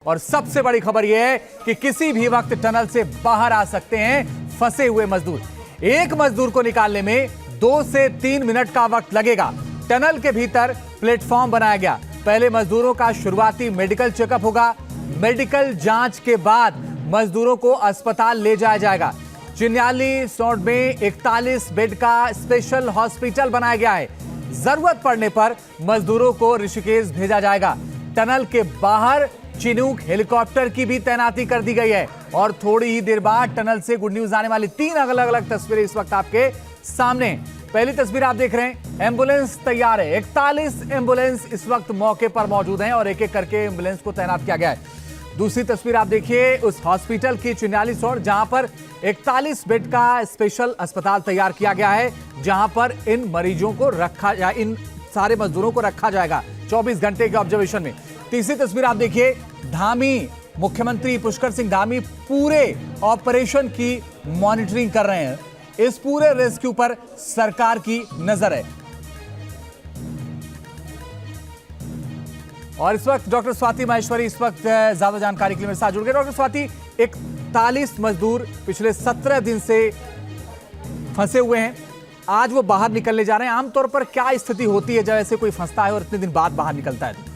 और सबसे बड़ी खबर यह है कि किसी भी वक्त टनल से बाहर आ सकते हैं फंसे हुए मजदूर। एक मजदूर को निकालने में 2 से 3 मिनट का वक्त लगेगा। टनल के भीतर प्लेटफॉर्म बनाया गया। पहले मजदूरों का शुरुआती मेडिकल चेकअप होगा। मेडिकल जांच के बाद मजदूरों को अस्पताल ले जाया जाएगा। चिन्याली सौड़ में 41 बेड का स्पेशल हॉस्पिटल बनाया गया है। जरूरत पड़ने पर मजदूरों को ऋषिकेश भेजा जाएगा। टनल के बाहर चिनूक हेलीकॉप्टर की भी तैनाती कर दी गई है और थोड़ी ही देर बाद टनल से गुड न्यूज आने वाली 3 अलग अलग तस्वीरें इस वक्त आपके सामने। पहली तस्वीर आप देख रहे हैं, एम्बुलेंस तैयार है। 41 एम्बुलेंस इस वक्त मौके पर मौजूद हैं और एक एक करके एम्बुलेंस को तैनात किया गया है। दूसरी तस्वीर आप देखिए उस हॉस्पिटल की चिन्याली सौड़, जहां पर 41 बेड का स्पेशल अस्पताल तैयार किया गया है, जहां पर इन मरीजों को रखा या इन सारे मजदूरों को रखा जाएगा 24 घंटे के ऑब्जर्वेशन में। तीसरी तस्वीर आप देखिए, धामी मुख्यमंत्री पुष्कर सिंह धामी पूरे ऑपरेशन की मॉनिटरिंग कर रहे हैं। इस पूरे रेस्क्यू पर सरकार की नजर है। और इस वक्त डॉक्टर स्वाति माहेश्वरी इस वक्त ज्यादा जानकारी के लिए मेरे साथ जुड़ गए। डॉक्टर स्वाति, 41 मजदूर पिछले 17 दिन से फंसे हुए हैं, आज वो बाहर निकलने जा रहे हैं। आमतौर पर क्या स्थिति होती है जब ऐसे कोई फंसता है और इतने दिन बाद बाहर निकलता है?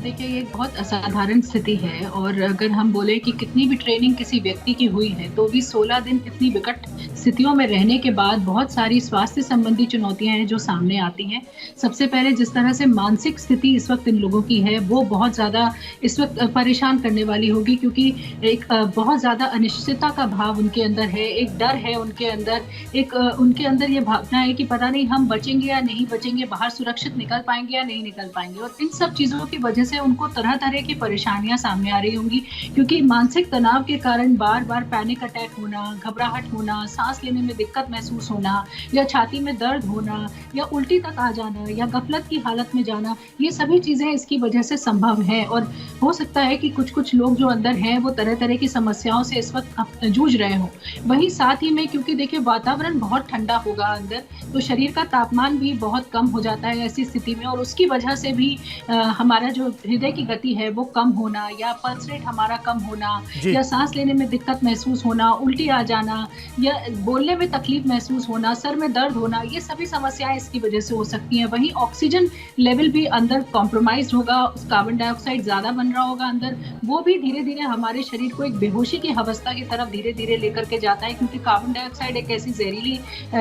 देखिए, ये बहुत असाधारण स्थिति है और अगर हम बोले कि कितनी भी ट्रेनिंग किसी व्यक्ति की हुई है तो भी 16 दिन इतनी विकट स्थितियों में रहने के बाद बहुत सारी स्वास्थ्य संबंधी चुनौतियां हैं जो सामने आती हैं। सबसे पहले जिस तरह से मानसिक स्थिति इस वक्त इन लोगों की है वो बहुत ज़्यादा इस वक्त परेशान करने वाली होगी, क्योंकि एक बहुत ज़्यादा अनिश्चितता का भाव उनके अंदर है, एक डर है उनके अंदर, एक उनके अंदर ये भावना है कि पता नहीं हम बचेंगे या नहीं बचेंगे, बाहर सुरक्षित निकल पाएंगे या नहीं निकल पाएंगे। और इन सब चीज़ों की वजह से उनको तरह तरह की परेशानियां सामने आ रही होंगी, क्योंकि मानसिक तनाव के कारण बार बार पैनिक अटैक होना, घबराहट होना, सांस लेने में दिक्कत महसूस होना या छाती में दर्द होना या उल्टी तक आ जाना या गफलत की हालत में जाना, ये सभी चीजें इसकी वजह से संभव है। और हो सकता है कि कुछ लोग जो अंदर हैं वो तरह तरह की समस्याओं से इस वक्त जूझ रहे हों। वहीं साथ ही में क्योंकि देखिए वातावरण बहुत ठंडा होगा अंदर, तो शरीर का तापमान भी बहुत कम हो जाता है ऐसी स्थिति में, और उसकी वजह से भी हमारा जो हृदय की गति है वो कम होना या पल्स रेट हमारा कम होना या सांस लेने में दिक्कत महसूस होना, उल्टी आ जाना या बोलने में तकलीफ महसूस होना, सर में दर्द होना, ये सभी समस्याएं इसकी वजह से हो सकती हैं। वहीं ऑक्सीजन लेवल भी अंदर कॉम्प्रोमाइज होगा, कार्बन डाइऑक्साइड ज्यादा बन रहा होगा अंदर, वो भी धीरे धीरे हमारे शरीर को एक बेहोशी की अवस्था की तरफ धीरे धीरे लेकर के जाता है, क्योंकि कार्बन डाइऑक्साइड एक ऐसी जहरीली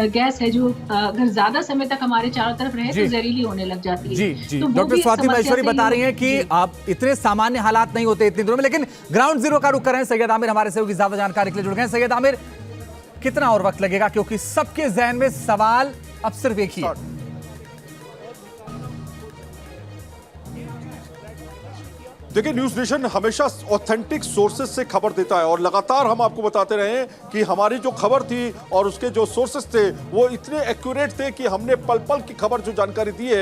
गैस है जो अगर ज्यादा समय तक हमारे चारों तरफ रहे तो जहरीली होने लग जाती है। तो डॉक्टर स्वाति माहेश्वरी बता रही हैं कि आप इतने सामान्य हालात नहीं होते इतने दिनों में, लेकिन ग्राउंड जीरो का रुख कर रहे हैं। सैयद आमिर हमारे सहयोगी ज्यादा जानकारी के लिए जुड़ गए हैं। सैयद आमिर, कितना और वक्त लगेगा, क्योंकि सबके जहन में सवाल अब सिर्फ एक ही है। देखिए, न्यूज नेशन हमेशा ऑथेंटिक सोर्सेज से खबर देता है और लगातार हम आपको बताते रहे हैं कि हमारी जो खबर थी और उसके जो सोर्सेज थे वो इतने एक्यूरेट थे कि हमने पल पल की खबर जो जानकारी दी है